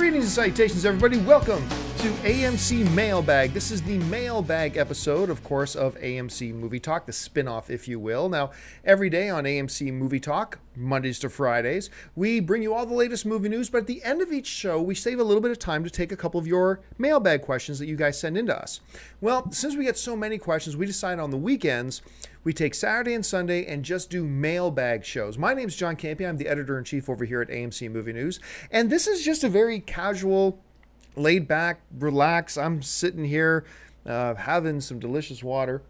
Greetings and salutations, everybody. Welcome to AMC Mailbag. This is the mailbag episode, of course, of AMC Movie Talk, the spin-off, if you will. Now, every day on AMC Movie Talk, Mondays to Fridays, we bring you all the latest movie news, but at the end of each show, we save a little bit of time to take a couple of your mailbag questions that you guys send in to us. Well, since we get so many questions, we decide on the weekends, we take Saturday and Sunday and just do mailbag shows. My name's John Campea. I'm the editor-in-chief over here at AMC Movie News, and this is just a very casual, laid back, relax. I'm sitting here having some delicious water.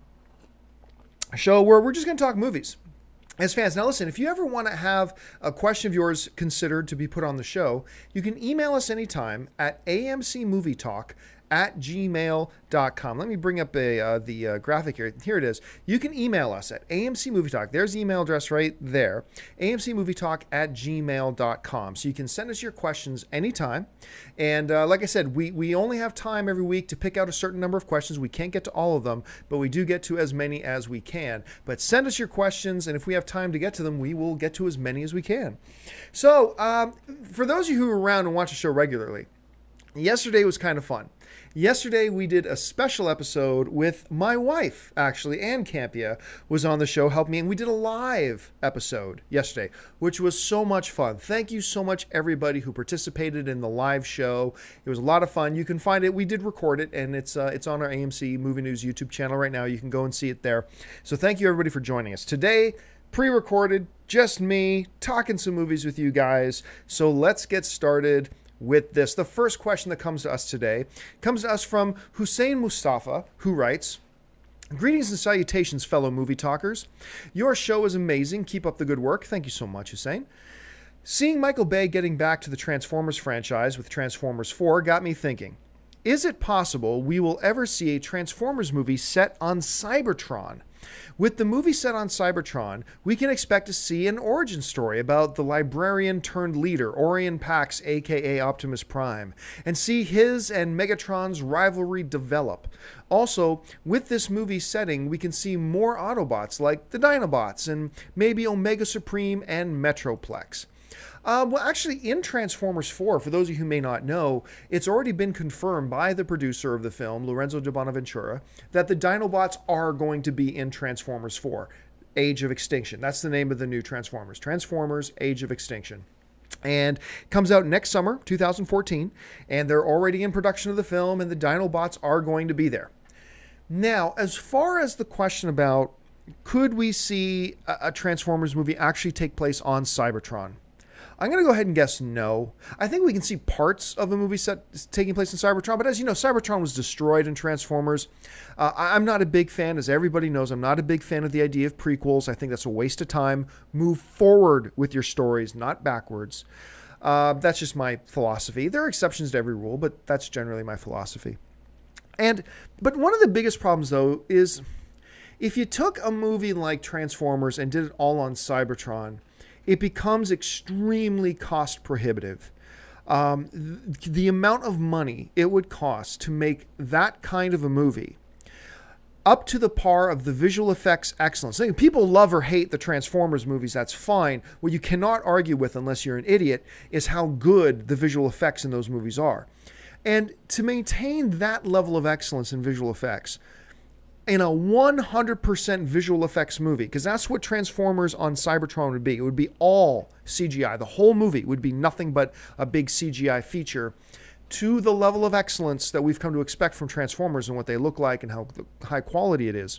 A show where we're just going to talk movies as fans. Now listen, if you ever want to have a question of yours considered to be put on the show, you can email us anytime at amcmovietalk@gmail.com. Let me bring up the graphic here. Here it is. You can email us at amcmovietalk. There's the email address right there. amcmovietalk@gmail.com. So you can send us your questions anytime. And like I said, we only have time every week to pick out a certain number of questions. We can't get to all of them, but we do get to as many as we can. But send us your questions, and if we have time to get to them, we will get to as many as we can. So for those of you who are around and watch the show regularly, yesterday was kind of fun. Yesterday, we did a special episode with my wife, actually, Ann Campea was on the show, helped me, and we did a live episode yesterday, which was so much fun. Thank you so much, everybody who participated in the live show. It was a lot of fun. You can find it. We did record it, and it's on our AMC Movie News YouTube channel right now. You can go and see it there. So thank you, everybody, for joining us. Today, pre-recorded, just me, talking some movies with you guys. So let's get started with this. The first question that comes to us today comes to us from Husain Mustafa, who writes, "Greetings and salutations, fellow movie talkers. Your show is amazing. Keep up the good work." Thank you so much, Husain. "Seeing Micheal Bay getting back to the Transformers franchise with Transformers 4 got me thinking, is it possible we will ever see a Transformers movie set on Cybertron? With the movie set on Cybertron, we can expect to see an origin story about the librarian turned leader, Orion Pax, a.k.a. Optimus Prime, and see his and Megatron's rivalry develop. Also, with this movie setting, we can see more Autobots like the Dinobots and maybe Omega Supreme and Metroplex. Well, actually, in Transformers 4, for those of you who may not know, it's already been confirmed by the producer of the film, Lorenzo de Bonaventura, that the Dinobots are going to be in Transformers 4, Age of Extinction. That's the name of the new Transformers. Transformers, Age of Extinction. And it comes out next summer, 2014, and they're already in production of the film, and the Dinobots are going to be there. Now, as far as the question about could we see a Transformers movie actually take place on Cybertron, I'm going to go ahead and guess no. I think we can see parts of a movie set taking place in Cybertron, but as you know, Cybertron was destroyed in Transformers. I'm not a big fan, as everybody knows, I'm not a big fan of the idea of prequels. I think that's a waste of time. Move forward with your stories, not backwards. That's just my philosophy. There are exceptions to every rule, but that's generally my philosophy. But one of the biggest problems, though, is if you took a movie like Transformers and did it all on Cybertron, it becomes extremely cost prohibitive. The amount of money it would cost to make that kind of a movie up to the par of the visual effects excellence. People love or hate the Transformers movies, that's fine. What you cannot argue with, unless you're an idiot, is how good the visual effects in those movies are. And to maintain that level of excellence in visual effects, in a 100% visual effects movie, because that's what Transformers on Cybertron would be. It would be all CGI. The whole movie would be nothing but a big CGI feature, to the level of excellence that we've come to expect from Transformers and what they look like and how high quality it is.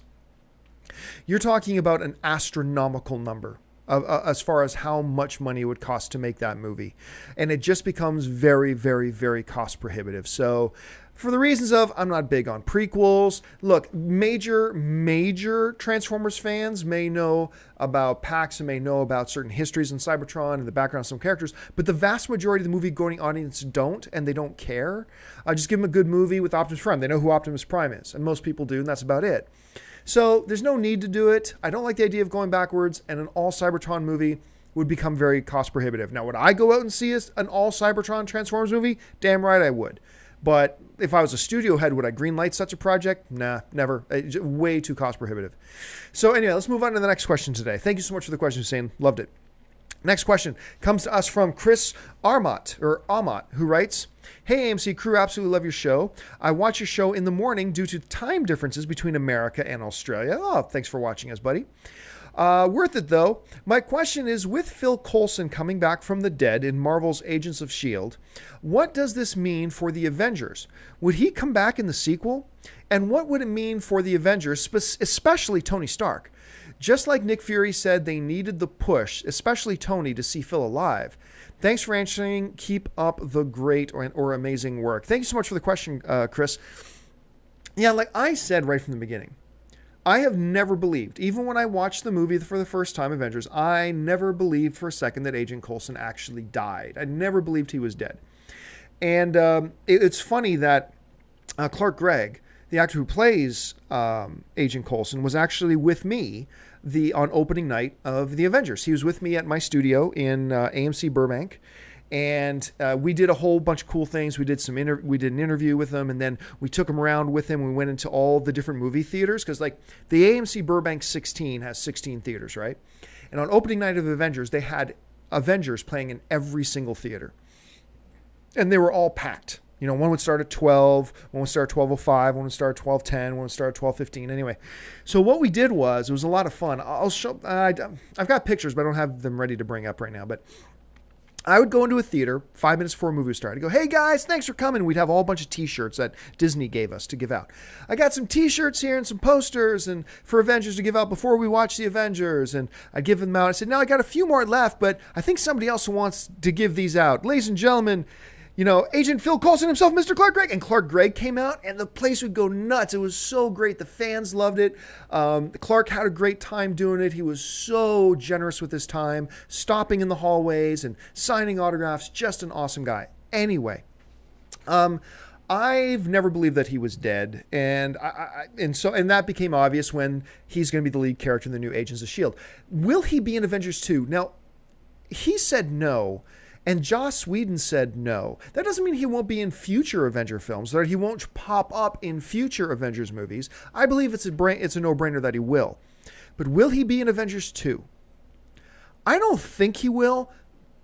You're talking about an astronomical number as far as how much money it would cost to make that movie. And it just becomes very, very, very cost prohibitive. So for the reasons of, I'm not big on prequels. Look, major Transformers fans may know about Pax and may know about certain histories in Cybertron and the background of some characters, but the vast majority of the movie-going audience don't, and they don't care. Just give them a good movie with Optimus Prime. They know who Optimus Prime is, and most people do, and that's about it. So there's no need to do it. I don't like the idea of going backwards, and an all-Cybertron movie would become very cost prohibitive. Now, would I go out and see an all-Cybertron Transformers movie? Damn right I would. But if I was a studio head, would I greenlight such a project? Nah, never. Way too cost prohibitive. So anyway, let's move on to the next question today. Thank you so much for the question, Hussein. Loved it. Next question comes to us from Chris Amott, who writes, "Hey AMC crew, absolutely love your show. I watch your show in the morning due to time differences between America and Australia." Oh, thanks for watching us, buddy. Worth it though. My question is, with Phil Coulson coming back from the dead in Marvel's Agents of S.H.I.E.L.D., what does this mean for the Avengers? Would he come back in the sequel? And what would it mean for the Avengers, especially Tony Stark? Just like Nick Fury said, they needed the push, especially Tony, to see Phil alive. Thanks for answering. Keep up the great or amazing work. Thank you so much for the question, Chris. Yeah, like I said right from the beginning, I have never believed, even when I watched the movie for the first time, Avengers, I never believed for a second that Agent Coulson actually died. I never believed he was dead. And it's funny that Clark Gregg, the actor who plays Agent Coulson, was actually with me on opening night of the Avengers. He was with me at my studio in AMC Burbank, and we did a whole bunch of cool things. We did an interview with him, and then we took him around with him. We went into all the different movie theaters, because like the AMC Burbank 16 has 16 theaters, right? And on opening night of Avengers, they had Avengers playing in every single theater, and they were all packed. You know, one would start at 12, one would start at 12:05, one would start at 12:10, one would start at 12:15. Anyway, so what we did was, it was a lot of fun. I'll show. I've got pictures, but I don't have them ready to bring up right now. But I would go into a theater 5 minutes before a movie started. I'd go, "Hey guys, thanks for coming." We'd have a whole bunch of T-shirts that Disney gave us to give out. I got some T-shirts here and some posters and for Avengers to give out before we watch the Avengers. And I'd give them out. I said, "Now I got a few more left, but I think somebody else wants to give these out. Ladies and gentlemen, you know, Agent Phil Coulson himself, Mr. Clark Gregg." And Clark Gregg came out, and the place would go nuts. It was so great. The fans loved it. Clark had a great time doing it. He was so generous with his time, stopping in the hallways and signing autographs. Just an awesome guy. Anyway, I've never believed that he was dead, and that became obvious when he's going to be the lead character in the new Agents of S.H.I.E.L.D. Will he be in Avengers 2? Now, he said no. And Joss Whedon said no. That doesn't mean he won't be in future Avenger films, that he won't pop up in future Avengers movies. I believe it's a no-brainer that he will. But will he be in Avengers 2? I don't think he will,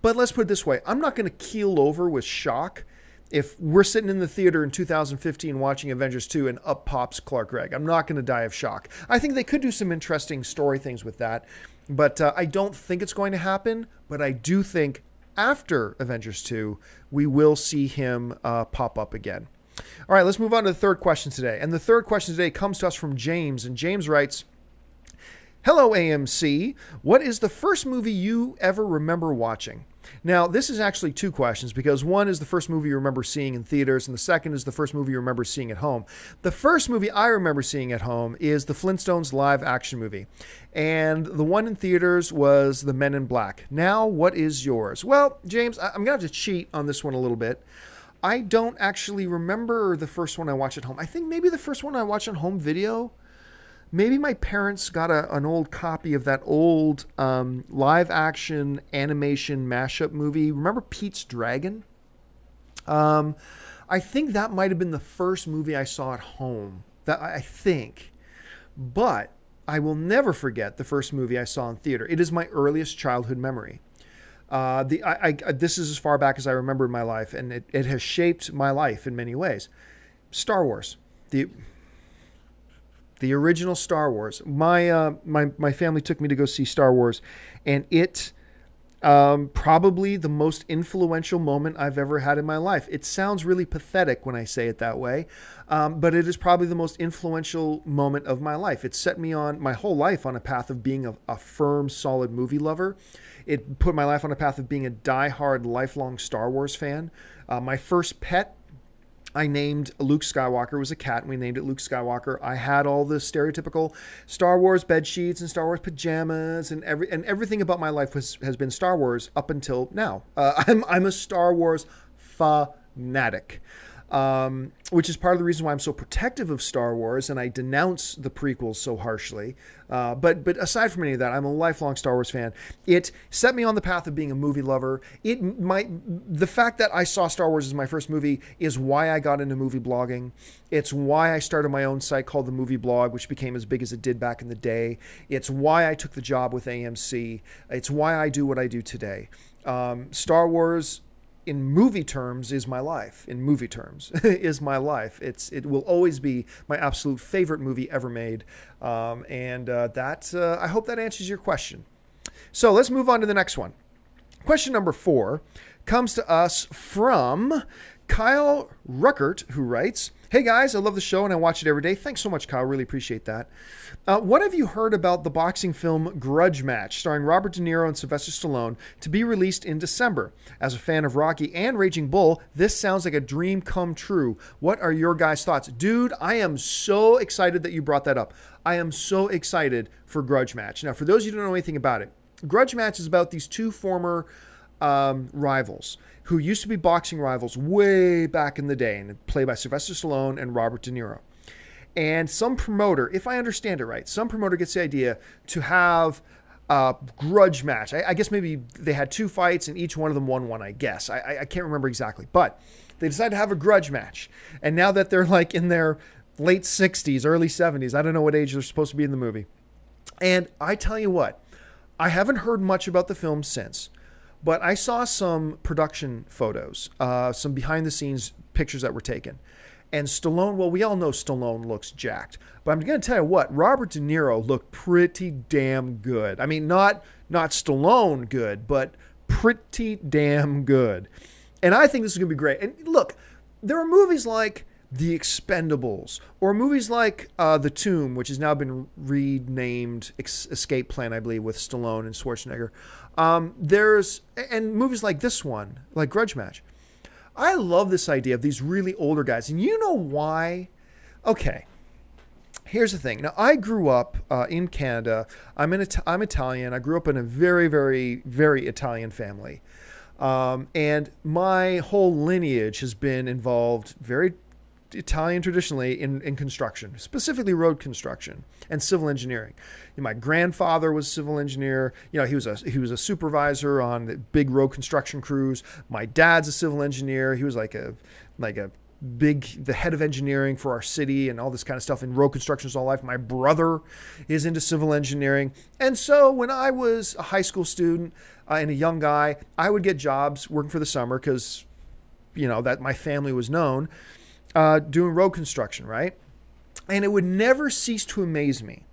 but let's put it this way. I'm not going to keel over with shock if we're sitting in the theater in 2015 watching Avengers 2 and up pops Clark Gregg. I'm not going to die of shock. I think they could do some interesting story things with that, but I don't think it's going to happen, but I do think after Avengers 2, we will see him pop up again. All right, let's move on to the third question today. And the third question today comes to us from James. And James writes, "Hello, AMC. What is the first movie you ever remember watching?" Now, this is actually two questions, because one is the first movie you remember seeing in theaters, and the second is the first movie you remember seeing at home. The first movie I remember seeing at home is the Flintstones live action movie. And the one in theaters was the Men in Black. Now, what is yours? Well, James, I'm going to have to cheat on this one a little bit. I don't actually remember the first one I watched at home. I think maybe the first one I watched on home video. Maybe my parents got an old copy of that old live-action animation mashup movie. Remember Pete's Dragon? I think that might have been the first movie I saw at home. I think. But I will never forget the first movie I saw in theater. It is my earliest childhood memory. This is as far back as I remember in my life, and it has shaped my life in many ways. Star Wars. The original Star Wars. My family took me to go see Star Wars, and it probably the most influential moment I've ever had in my life. It sounds really pathetic when I say it that way, but it is probably the most influential moment of my life. It set me on my whole life on a path of being a firm, solid movie lover. It put my life on a path of being a diehard, lifelong Star Wars fan. My first pet, I named Luke Skywalker. It was a cat, and we named it Luke Skywalker. I had all the stereotypical Star Wars bed sheets and Star Wars pajamas, and everything about my life has been Star Wars up until now. I'm a Star Wars fanatic. which is part of the reason why I'm so protective of Star Wars and I denounce the prequels so harshly. But aside from any of that, I'm a lifelong Star Wars fan. It set me on the path of being a movie lover. The fact that I saw Star Wars as my first movie is why I got into movie blogging. It's why I started my own site called The Movie Blog, which became as big as it did back in the day. It's why I took the job with AMC. It's why I do what I do today. Star Wars, in movie terms, is my life. In movie terms, is my life. It will always be my absolute favorite movie ever made. I hope that answers your question. So let's move on to the next one. Question number 4 comes to us from Kyle Ruckert, who writes, "Hey guys, I love the show and I watch it every day." Thanks so much, Kyle. Really appreciate that. What have you heard about the boxing film Grudge Match, starring Robert De Niro and Sylvester Stallone, to be released in December? As a fan of Rocky and Raging Bull, this sounds like a dream come true. What are your guys' thoughts? Dude, I am so excited that you brought that up. I am so excited for Grudge Match. Now, for those of you who don't know anything about it, Grudge Match is about these two former rivals who used to be boxing rivals way back in the day, and played by Sylvester Stallone and Robert De Niro. And some promoter, if I understand it right, some promoter gets the idea to have a grudge match. I guess maybe they had 2 fights and each one of them won one, I guess. I can't remember exactly. But they decided to have a grudge match. And now that they're like in their late 60s, early 70s, I don't know what age they're supposed to be in the movie. And I tell you what, I haven't heard much about the film since. But I saw some production photos, some behind-the-scenes pictures that were taken. And Stallone, well, we all know Stallone looks jacked. But I'm going to tell you what, Robert De Niro looked pretty damn good. I mean, not Stallone good, but pretty damn good. And I think this is going to be great. And look, there are movies like The Expendables, or movies like The Tomb, which has now been renamed Escape Plan, I believe, with Stallone and Schwarzenegger. And movies like this one, like Grudge Match. I love this idea of these really older guys. And you know why? Okay, here's the thing. Now, I grew up in Canada. I'm Italian. I grew up in a very, very, very Italian family. And my whole lineage has been involved very Italian traditionally in construction, specifically road construction and civil engineering. My grandfather was a civil engineer. He was a supervisor on the big road construction crews. My dad's a civil engineer. He was the head of engineering for our city and all this kind of stuff in road construction his whole life. My brother is into civil engineering. And so when I was a high school student and a young guy, I would get jobs working for the summer because, that my family was known, doing road construction, right? And it would never cease to amaze me.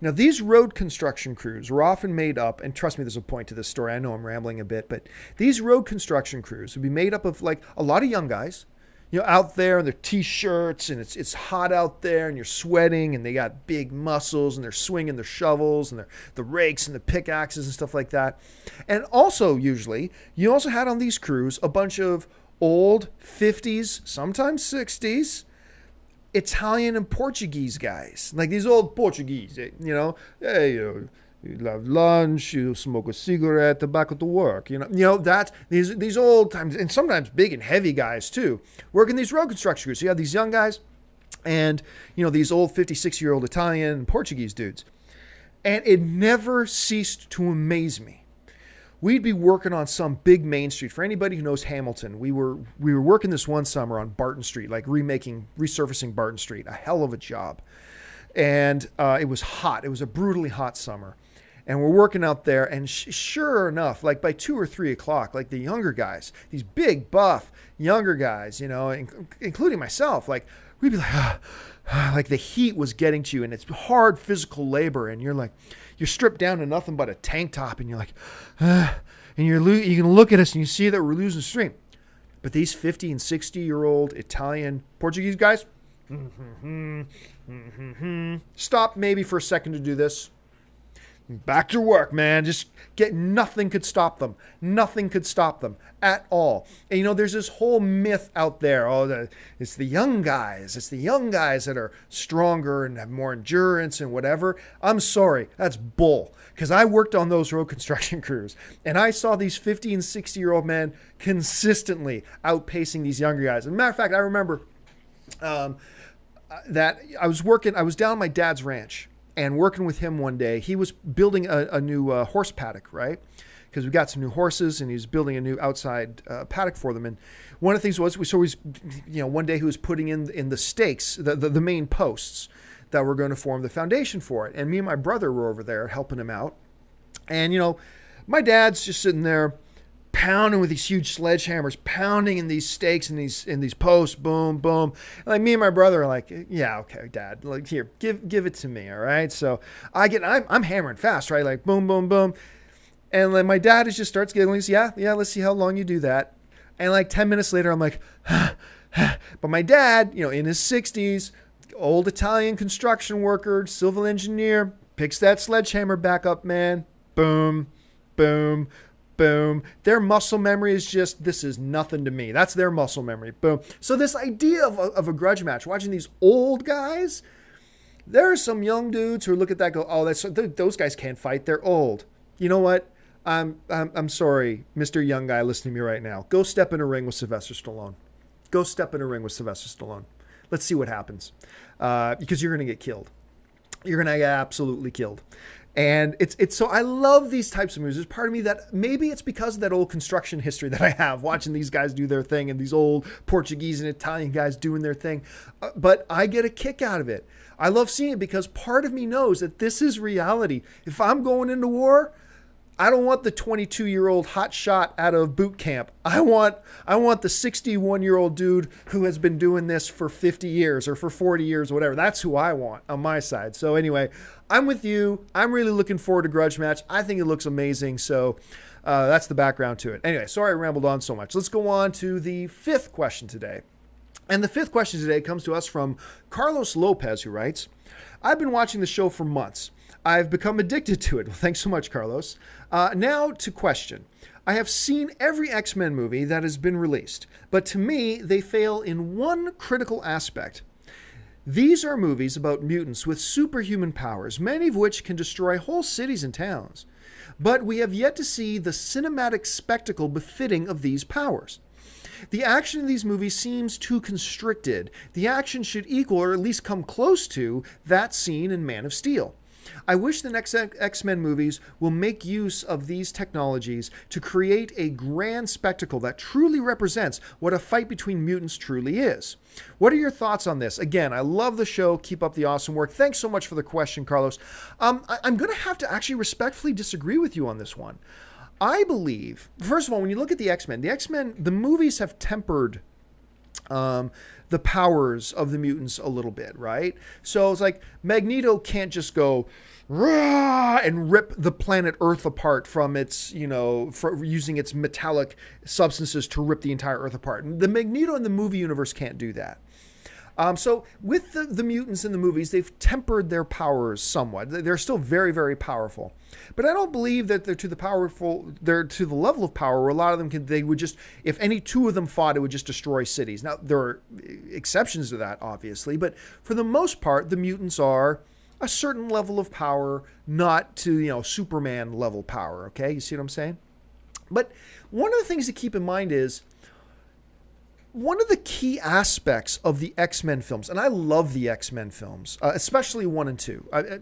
Now, these road construction crews were often made up, and trust me, there's a point to this story. I know I'm rambling a bit, but these road construction crews would be made up of like a lot of young guys, out there in their t-shirts, and it's hot out there, and you're sweating, and they got big muscles, and they're swinging their shovels, and the rakes, and the pickaxes, and stuff like that. And also, usually, you also had on these crews a bunch of old 50s, sometimes 60s, Italian and Portuguese guys. Like these old Portuguese, hey, you have lunch, you smoke a cigarette, tobacco to work. That these old times, and sometimes big and heavy guys too, working these road construction crews. So you have these young guys and, these old 56-year-old Italian and Portuguese dudes. And it never ceased to amaze me. We'd be working on some big main street. For anybody who knows Hamilton, we were working this one summer on Barton Street, like resurfacing Barton Street. A hell of a job. And it was hot. It was a brutally hot summer. And we're working out there, and sure enough, like by 2 or 3 o'clock, like the younger guys, these big, buff, younger guys, including myself, like we'd be like, like the heat was getting to you, and it's hard physical labor, and you're stripped down to nothing but a tank top, and you're like, and you can look at us and you see that we're losing stream. But these 50 and 60-year-old Italian, Portuguese guys, stop maybe for a second to do this. back to work, man. Just nothing could stop them. Nothing could stop them at all. And, you know, there's this whole myth out there. Oh, it's the young guys. It's the young guys that are stronger and have more endurance and whatever. I'm sorry. That's bull. Because I worked on those road construction crews, and I saw these 50 and 60-year-old men consistently outpacing these younger guys. As a matter of fact, I remember that I was down at my dad's ranch and working with him one day. He was building a new horse paddock, right? Because we got some new horses, and he was building a new outside paddock for them. And one of the things was, one day he was putting in the stakes, the main posts that were going to form the foundation for it. And me and my brother were over there helping him out. And, you know, my dad's just sitting there pounding with these huge sledgehammers, pounding in these stakes and these posts, boom, boom. And like me and my brother are like, yeah, okay, Dad, like here, give it to me, all right? So I'm hammering fast, right? Like boom, boom, boom. And then my dad just starts giggling. He's, yeah, let's see how long you do that. And like 10 minutes later, I'm like, but my dad, you know, in his 60s, old Italian construction worker, civil engineer, picks that sledgehammer back up, man. Boom, boom, boom. Their muscle memory is just, this is nothing to me. That's their muscle memory. Boom. So this idea of a grudge match, watching these old guys, there are some young dudes who look at that and go, oh, those guys can't fight. They're old. You know what? I'm sorry, Mr. Young Guy listening to me right now. Go step in a ring with Sylvester Stallone. Go step in a ring with Sylvester Stallone. Let's see what happens. Because you're going to get killed. You're going to get absolutely killed. And it's so I love these types of movies. There's part of me that maybe it's because of that old construction history that I have, watching these guys do their thing and these old Portuguese and Italian guys doing their thing. But I get a kick out of it. I love seeing it because part of me knows that this is reality. If I'm going into war, I don't want the 22-year-old hot shot out of boot camp. I want the 61-year-old dude who has been doing this for 50 years or for 40 years, whatever. That's who I want on my side. So anyway, I'm with you. I'm really looking forward to Grudge Match. I think it looks amazing. So that's the background to it. Anyway, sorry I rambled on so much. Let's go on to the fifth question today. And the fifth question today comes to us from Carlos Lopez, who writes, I've been watching the show for months. I've become addicted to it. Well, thanks so much, Carlos. Now to question. I have seen every X-Men movie that has been released, but to me, they fail in one critical aspect. These are movies about mutants with superhuman powers, many of which can destroy whole cities and towns. But we have yet to see the cinematic spectacle befitting of these powers. The action in these movies seems too constricted. The action should equal or at least come close to that seen in Man of Steel. I wish the next X-Men movies will make use of these technologies to create a grand spectacle that truly represents what a fight between mutants truly is. What are your thoughts on this? Again, I love the show. Keep up the awesome work. Thanks so much for the question, Carlos. I'm going to have to actually respectfully disagree with you on this one. I believe, first of all, when you look at the X-Men, the movies have tempered the powers of the mutants a little bit, right? So it's like Magneto can't just go rah, and rip the planet Earth apart from its, for using its metallic substances to rip the entire Earth apart. And the Magneto in the movie universe can't do that. So with the mutants in the movies, they've tempered their powers somewhat. They're still very, very powerful. But I don't believe that they're to the level of power where a lot of them they would just, if any two of them fought, it would just destroy cities. Now, there are exceptions to that, obviously, but for the most part, the mutants are a certain level of power, not to, Superman level power, okay? You see what I'm saying? But one of the things to keep in mind is, one of the key aspects of the X-Men films, and I love the X-Men films, especially 1 and 2. I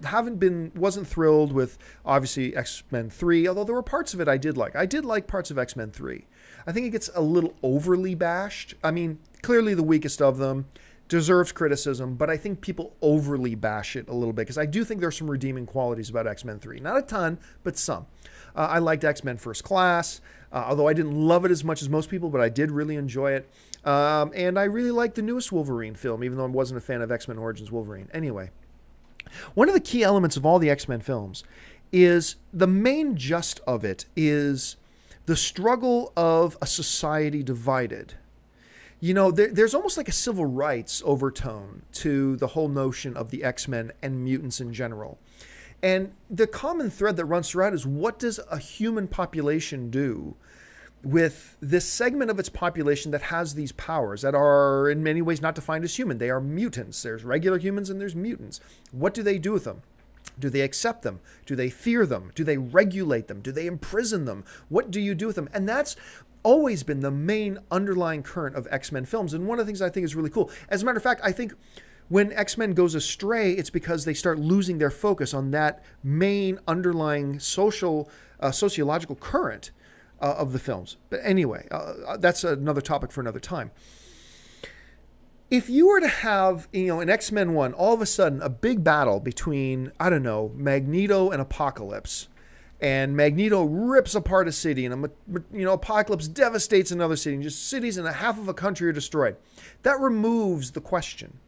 wasn't thrilled with, obviously, X-Men 3, although there were parts of it I did like. I did like parts of X-Men 3. I think it gets a little overly bashed. I mean, clearly the weakest of them, deserves criticism, but I think people overly bash it a little bit, because I do think there's some redeeming qualities about X-Men 3. Not a ton, but some. I liked X-Men First Class, although I didn't love it as much as most people, but I did really enjoy it. And I really liked the newest Wolverine film, even though I wasn't a fan of X-Men Origins Wolverine. Anyway, one of the key elements of all the X-Men films is the main gist of it is the struggle of a society divided. There's almost like a civil rights overtone to the whole notion of the X-Men and mutants in general. And the common thread that runs throughout is, what does a human population do with this segment of its population that has these powers that are in many ways not defined as human? They are mutants. There's regular humans and there's mutants. What do they do with them? Do they accept them? Do they fear them? Do they regulate them? Do they imprison them? What do you do with them? And that's always been the main underlying current of X-Men films. And one of the things I think is really cool, as a matter of fact, I think when X-Men goes astray, it's because they start losing their focus on that main underlying sociological current of the films. But anyway, that's another topic for another time. If you were to have, in X-Men 1, all of a sudden a big battle between, I don't know, Magneto and Apocalypse, and Magneto rips apart a city, and Apocalypse devastates another city, and just cities and a half of a country are destroyed, that removes the question.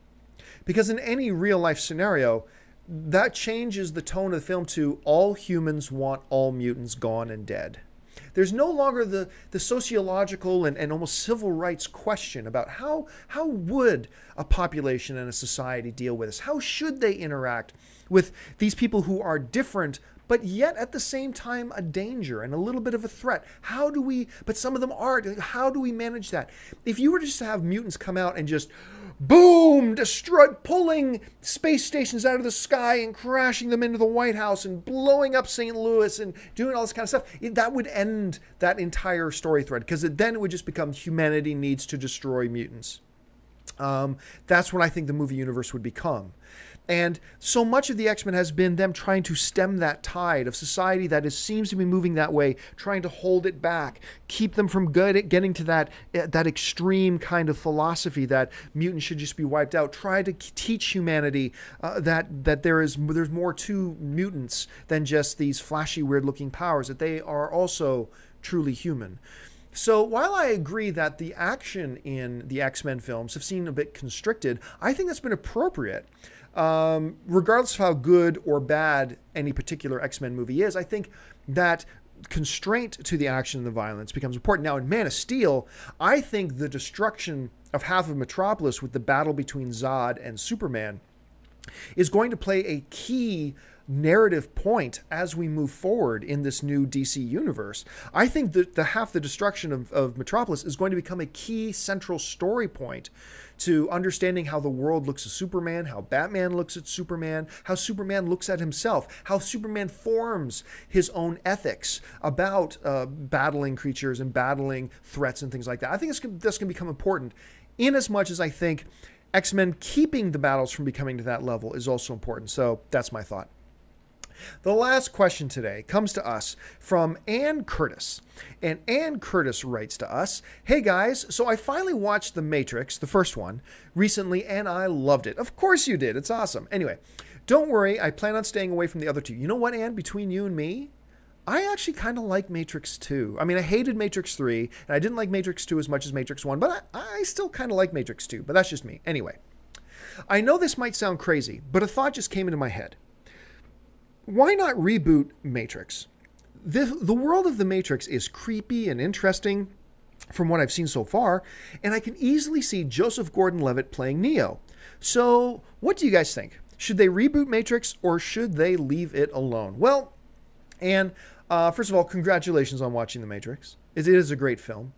Because in any real-life scenario, that changes the tone of the film to all humans want all mutants gone and dead. There's no longer the sociological and almost civil rights question about how would a population and a society deal with this? How should they interact with these people who are different, but yet at the same time a danger and a little bit of a threat? But some of them aren't. How do we manage that? If you were just to have mutants come out and just boom, destroy, pulling space stations out of the sky and crashing them into the White House and blowing up St. Louis and doing all this kind of stuff, that would end that entire story thread, because then it would just become humanity needs to destroy mutants. That's what I think the movie universe would become. And so much of the X-Men has been them trying to stem that tide of society that seems to be moving that way, trying to hold it back, keep them from getting to that extreme kind of philosophy that mutants should just be wiped out. Try to teach humanity that there's more to mutants than just these flashy, weird-looking powers, that they are also truly human. So while I agree that the action in the X-Men films have seemed a bit constricted, I think that's been appropriate. Regardless of how good or bad any particular X-Men movie is, I think that constraint to the action and the violence becomes important. Now, in Man of Steel, I think the destruction of half of Metropolis with the battle between Zod and Superman is going to play a key narrative point as we move forward in this new DC universe. I think that the destruction of Metropolis is going to become a key central story point to understanding how the world looks at Superman, how Batman looks at Superman, how Superman looks at himself, how Superman forms his own ethics about battling creatures and battling threats and things like that. I think that's going to become important, in as much as I think X-Men keeping the battles from becoming to that level is also important. So that's my thought. The last question today comes to us from Ann Curtis. And Ann Curtis writes to us, "Hey guys, so I finally watched The Matrix, the first one, recently, and I loved it." Of course you did. It's awesome. Anyway, don't worry. I plan on staying away from the other two. You know what, Ann? Between you and me, I actually kind of like Matrix 2. I mean, I hated Matrix 3, and I didn't like Matrix 2 as much as Matrix 1, but I still kind of like Matrix 2, but that's just me. Anyway, I know this might sound crazy, but a thought just came into my head. Why not reboot Matrix? The world of The Matrix is creepy and interesting from what I've seen so far, and I can easily see Joseph Gordon-Levitt playing Neo. So what do you guys think? Should they reboot Matrix, or should they leave it alone? Well, and first of all, congratulations on watching The Matrix. It is a great film.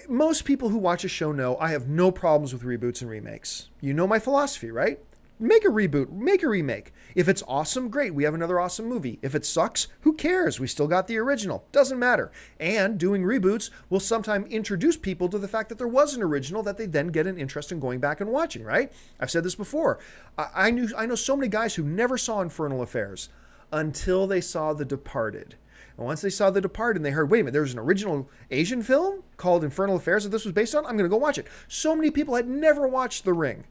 Most people who watch a show know I have no problems with reboots and remakes. You know my philosophy, right? Make a reboot, make a remake. If it's awesome, great, we have another awesome movie. If it sucks, who cares? We still got the original. Doesn't matter. And doing reboots will sometimes introduce people to the fact that there was an original that they then get an interest in going back and watching, right? I've said this before. I know so many guys who never saw Infernal Affairs until they saw The Departed. And once they saw The Departed and they heard, wait a minute, there's an original Asian film called Infernal Affairs that this was based on? I'm going to go watch it. So many people had never watched The Ring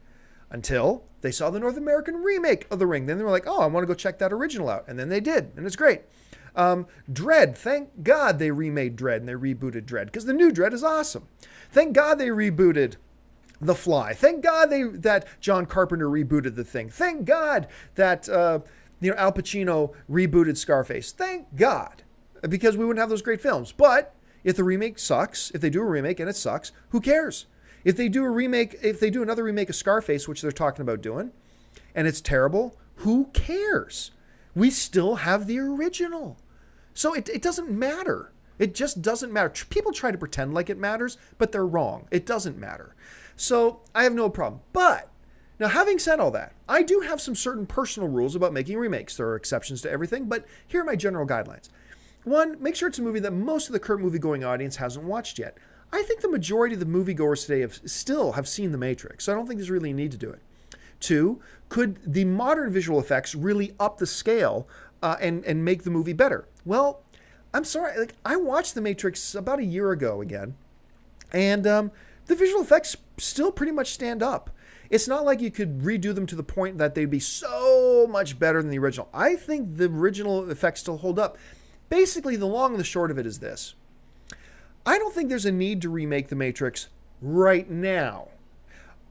until they saw the North American remake of The Ring. Then they were like, oh, I want to go check that original out. And then they did, and it's great. Dredd, thank God they remade Dredd and they rebooted Dredd, because the new Dredd is awesome. Thank God they rebooted The Fly. Thank God that John Carpenter rebooted The Thing. Thank God that Al Pacino rebooted Scarface. Thank God, because we wouldn't have those great films. But if the remake sucks, if they do a remake and it sucks, who cares? If they do another remake of Scarface, which they're talking about doing, and it's terrible, Who cares? We still have the original. So it doesn't matter. It just doesn't matter. People try to pretend like it matters, but they're wrong. It doesn't matter. So I have no problem. But now, having said all that, I do have some certain personal rules about making remakes. There are exceptions to everything, but here are my general guidelines. One, make sure it's a movie that most of the current movie-going audience hasn't watched yet. I think the majority of the moviegoers today still have seen The Matrix, so I don't think there's really a need to do it. Two, could the modern visual effects really up the scale and make the movie better? Well, I'm sorry, like, I watched The Matrix about a year ago again, and the visual effects still pretty much stand up. It's not like you could redo them to the point that they'd be so much better than the original. I think the original effects still hold up. Basically, the long and the short of it is this. I don't think there's a need to remake The Matrix right now.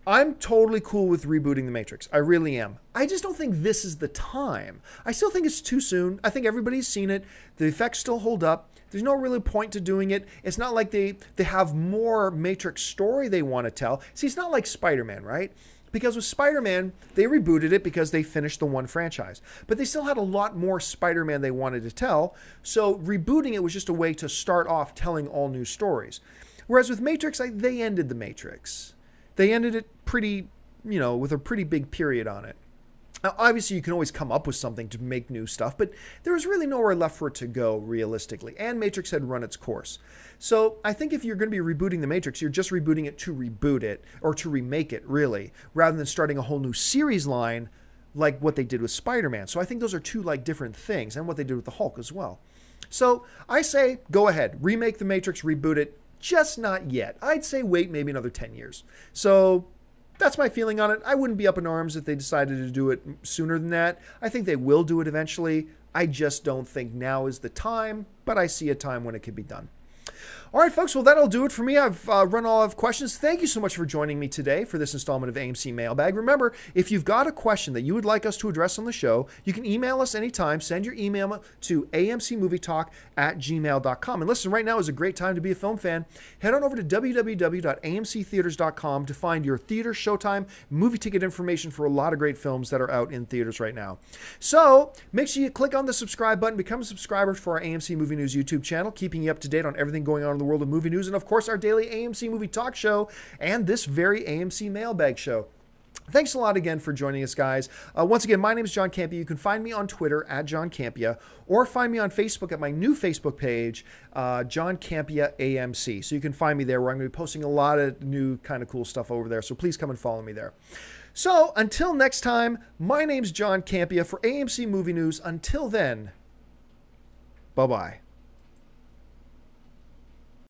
I'm totally cool with rebooting The Matrix. I really am. I just don't think this is the time. I still think it's too soon. I think everybody's seen it. The effects still hold up. There's no really point to doing it. It's not like they have more Matrix story they want to tell. See, it's not like Spider-Man, right? Because with Spider-Man, they rebooted it because they finished the one franchise. But they still had a lot more Spider-Man they wanted to tell. So rebooting it was just a way to start off telling all new stories. Whereas with Matrix, they ended The Matrix. They ended it pretty, with a pretty big period on it. Now, obviously, you can always come up with something to make new stuff, but there was really nowhere left for it to go, realistically. And Matrix had run its course. So I think if you're going to be rebooting The Matrix, you're just rebooting it to reboot it, or to remake it, really, rather than starting a whole new series line like what they did with Spider-Man. So I think those are two, different things, and what they did with the Hulk as well. So I say, go ahead, remake The Matrix, reboot it, just not yet. I'd say wait maybe another 10 years. So that's my feeling on it. I wouldn't be up in arms if they decided to do it sooner than that. I think they will do it eventually. I just don't think now is the time, but I see a time when it could be done. All right, folks, well, that'll do it for me. I've run all of questions. Thank you so much for joining me today for this installment of AMC Mailbag. Remember, if you've got a question that you would like us to address on the show, you can email us anytime. Send your email to amcmovietalk@gmail.com. And listen, right now is a great time to be a film fan. Head on over to www.amctheaters.com to find your theater, showtime, movie ticket information for a lot of great films that are out in theaters right now. So make sure you click on the subscribe button, become a subscriber for our AMC Movie News YouTube channel, keeping you up to date on everything going on in the world of movie news, and of course our daily AMC Movie Talk show and this very AMC Mailbag show. Thanks a lot again for joining us, guys. Once again, my name is John Campia. You can find me on Twitter @JohnCampia, or find me on Facebook at my new Facebook page, John Campia AMC. So you can find me there, where I'm going to be posting a lot of new kind of cool stuff over there. So please come and follow me there. So until next time, my name's John Campia for AMC Movie News. Until then, bye-bye.